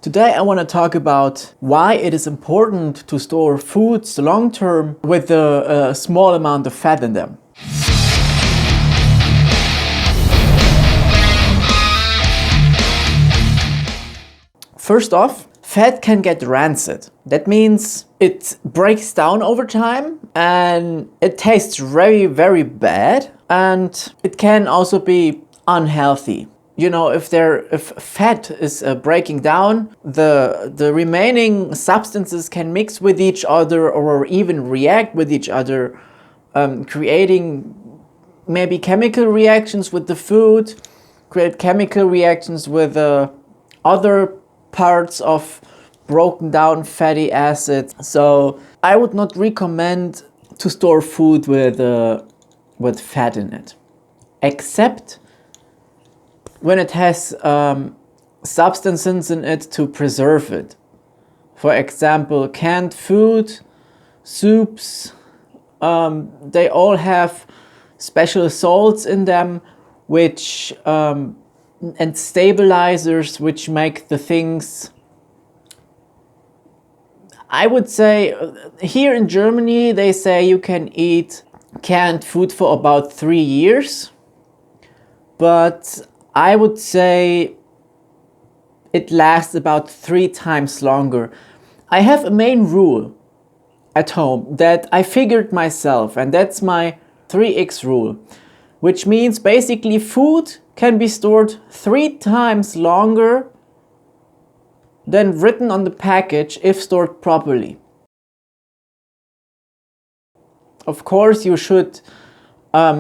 Today I want to talk about why it is important to store foods long term with a small amount of fat in them. First off, fat can get rancid. That means it breaks down over time and it tastes very, very bad, and it can also be unhealthy. You know, if fat is breaking down, the remaining substances can mix with each other or even react with each other, creating maybe chemical reactions with the food, create chemical reactions with other parts of broken down fatty acids. So I would not recommend to store food with fat in it, except when it has substances in it to preserve it. For example, canned food, soups, they all have special salts in them, which and stabilizers, which make the things, I would say, here in Germany they say you can eat canned food for about 3 years, but I would say it lasts about 3 times longer. I have a main rule at home that I figured myself, and that's my 3x rule, which means basically food can be stored 3 times longer than written on the package if stored properly. Of course, you should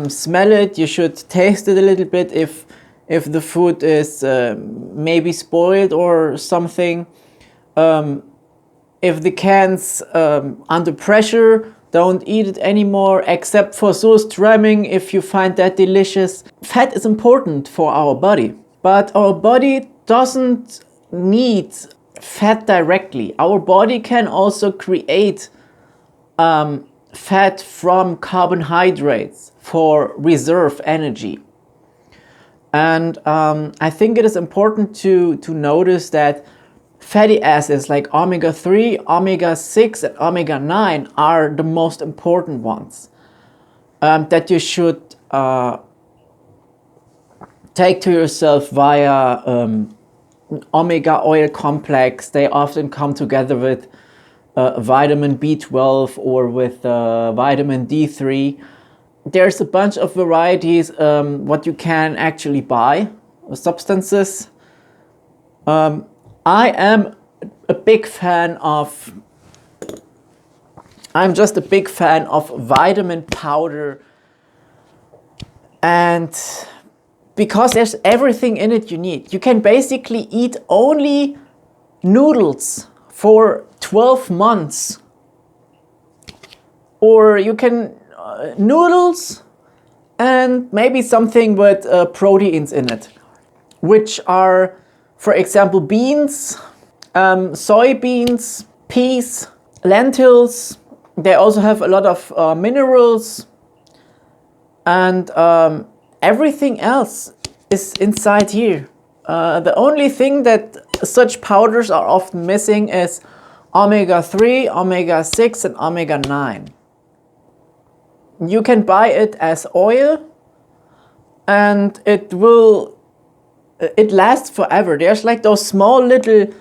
smell it, you should taste it a little bit if the food is maybe spoiled or something. If the can's under pressure, don't eat it anymore, except for surströmming if you find that delicious. Fat is important for our body, but our body doesn't need fat directly. Our body can also create fat from carbohydrates for reserve energy. And I think it is important to notice that fatty acids like omega-3, omega-6 and omega-9 are the most important ones that you should take to yourself via omega oil complex. They often come together with vitamin B12 or with vitamin D3. There's a bunch of varieties what you can actually buy, substances. I'm just a big fan of vitamin powder, and because there's everything in it you need. You can basically eat only noodles for 12 months, or you can noodles and maybe something with proteins in it, which are, for example, beans, soybeans, peas, lentils. They also have a lot of minerals, and everything else is inside here. The only thing that such powders are often missing is omega-3, omega-6 and omega-9. You can buy it as oil, and it lasts forever. There's like those small little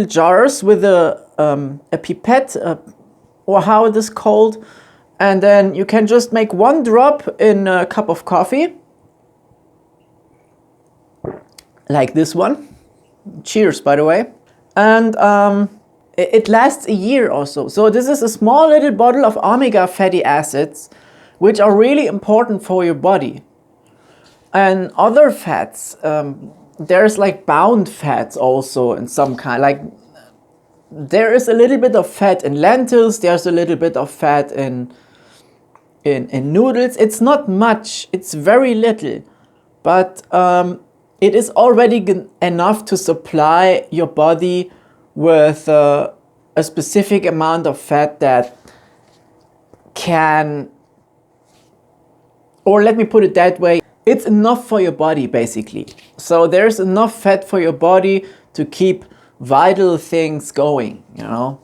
jars with a pipette, or how it is called, and then you can just make 1 drop in a cup of coffee, like this one. Cheers, by the way. And it lasts a year or so. So this is a small little bottle of omega fatty acids, which are really important for your body. And other fats, there's like bound fats also in some kind. Like there is a little bit of fat in lentils, there's a little bit of fat in noodles. It's not much, it's very little, but it is already enough to supply your body with a specific amount of fat that can, or let me put it that way, it's enough for your body basically. So there's enough fat for your body to keep vital things going, you know.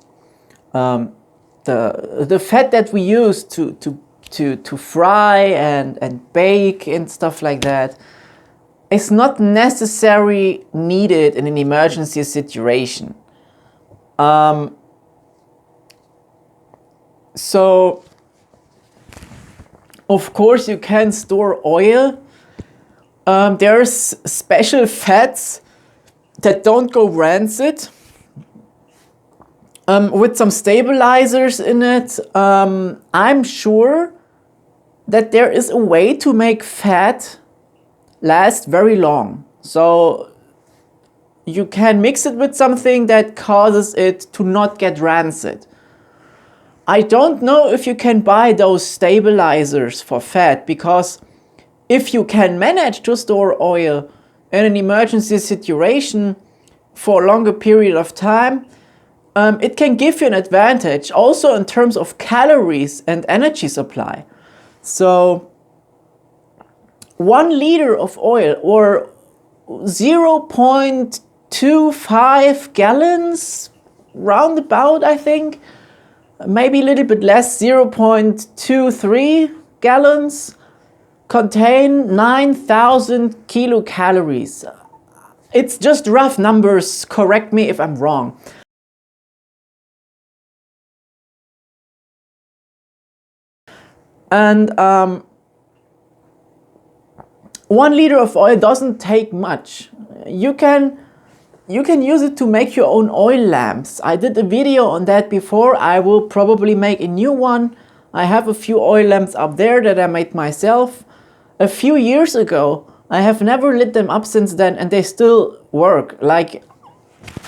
The fat that we use to fry and bake and stuff like that is not necessarily needed in an emergency situation. So of course you can store oil. There's special fats that don't go rancid, with some stabilizers in it. I'm sure that there is a way to make fat last very long. So you can mix it with something that causes it to not get rancid. I don't know if you can buy those stabilizers for fat, because if you can manage to store oil in an emergency situation for a longer period of time, it can give you an advantage also in terms of calories and energy supply. So 1 liter of oil, or 0.25 gallons, roundabout, I think, maybe a little bit less, 0.23 gallons, contain 9,000 kilocalories. It's just rough numbers, correct me if I'm wrong. And 1 liter of oil doesn't take much. You can use it to make your own oil lamps. I did a video on that before. I will probably make a new one. I have a few oil lamps up there that I made myself a few years ago. I have never lit them up since then, and they still work. Like,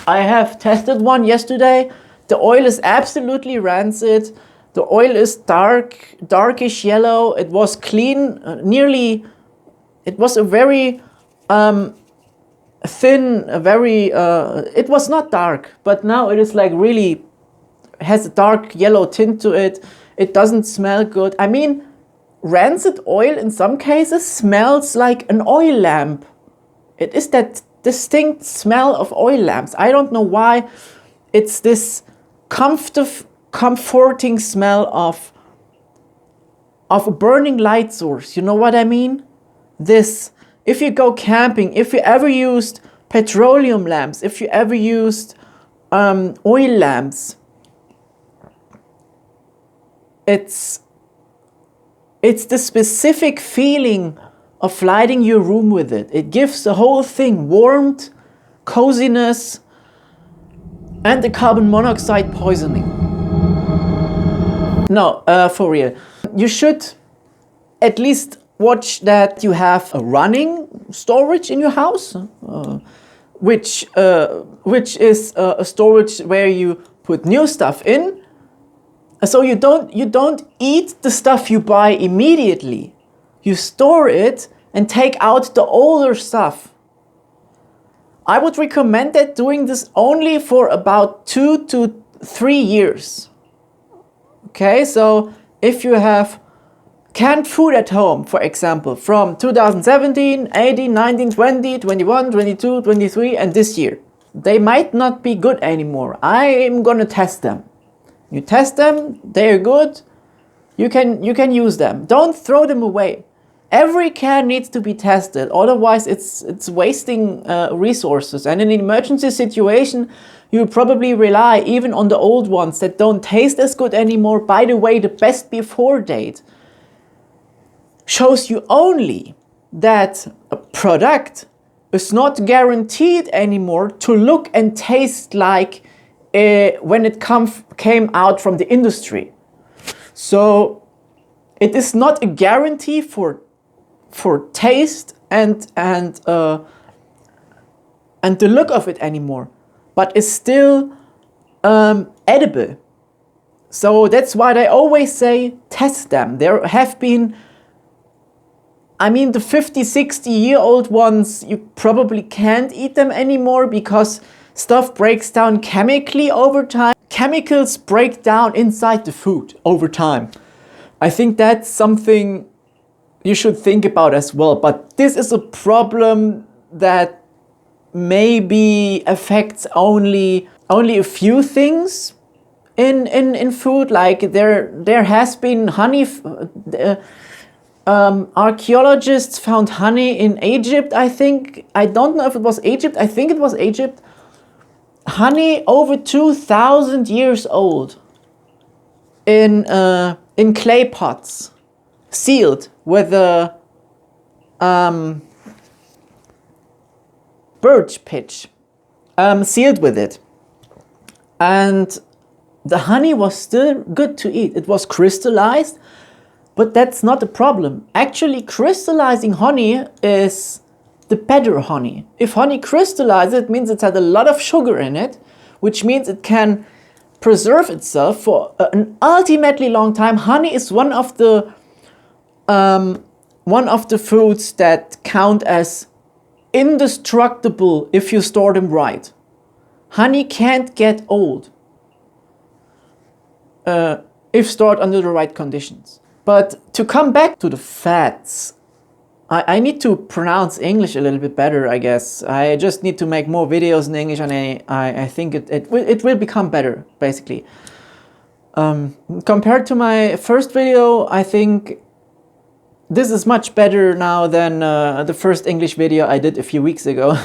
I have tested one yesterday. The oil is absolutely rancid. The oil is darkish yellow. It was clean, it was a very thin, it was not dark, but now it is like really has a dark yellow tint to it. It doesn't smell good. I mean, rancid oil in some cases smells like an oil lamp. It is that distinct smell of oil lamps. I don't know why. It's this comforting smell of a burning light source. You know what I mean? This, if you go camping, if you ever used petroleum lamps, if you ever used oil lamps, it's the specific feeling of lighting your room with it. It gives the whole thing warmth, coziness, and the carbon monoxide poisoning. No, for real. You should at least watch that you have a running storage in your house, which is a storage where you put new stuff in. So you don't eat the stuff you buy immediately. You store it and take out the older stuff. I would recommend that doing this only for about 2 to 3 years. Okay, so if you have canned food at home, for example, from 2017, 18, 19, 20, 21, 22, 23, and this year, they might not be good anymore. I'm gonna test them. You test them, they're good, you can use them. Don't throw them away. Every can needs to be tested, otherwise it's wasting resources. And in an emergency situation, you probably rely even on the old ones that don't taste as good anymore. By the way, the best before date shows you only that a product is not guaranteed anymore to look and taste like when it came out from the industry. So it is not a guarantee for taste and the look of it anymore, but it's still edible. So that's why I always say test them. There have been, I mean, the 50, 60-year-old ones, you probably can't eat them anymore because stuff breaks down chemically over time. Chemicals break down inside the food over time. I think that's something you should think about as well. But this is a problem that maybe affects only a few things in food. Like there has been honey. Archaeologists found honey in Egypt, I think. I don't know if it was Egypt. I think it was Egypt. Honey over 2,000 years old in clay pots, sealed with a birch pitch, sealed with it. And the honey was still good to eat. It was crystallized, but that's not a problem. Actually, crystallizing honey is the better honey. If honey crystallizes, it means it had a lot of sugar in it, which means it can preserve itself for an ultimately long time. Honey is one of the foods that count as indestructible if you store them right. Honey can't get old if stored under the right conditions. But to come back to the fats, I need to pronounce English a little bit better, I guess. I just need to make more videos in English, and I think it will become better, basically. Compared to my first video, I think this is much better now than the first English video I did a few weeks ago.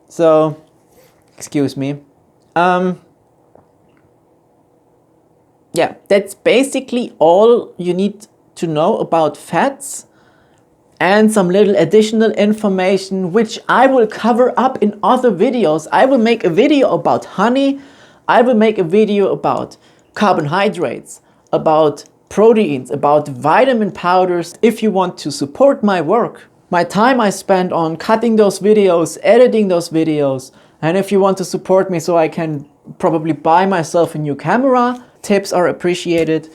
So, excuse me. Yeah, that's basically all you need to know about fats, and some little additional information which I will cover up in other videos. I will make a video about honey. I will make a video about carbohydrates, about proteins, about vitamin powders. If you want to support my work, my time I spend on cutting those videos, editing those videos, and if you want to support me so I can probably buy myself a new camera, tips are appreciated.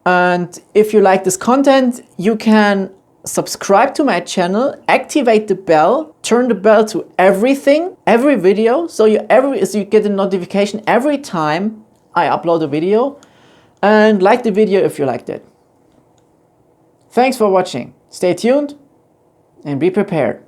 And if you like this content, you can subscribe to my channel, activate the bell, turn the bell to everything, every video, so you get a notification every time I upload a video, and like the video if you liked it. Thanks for watching. Stay tuned and be prepared.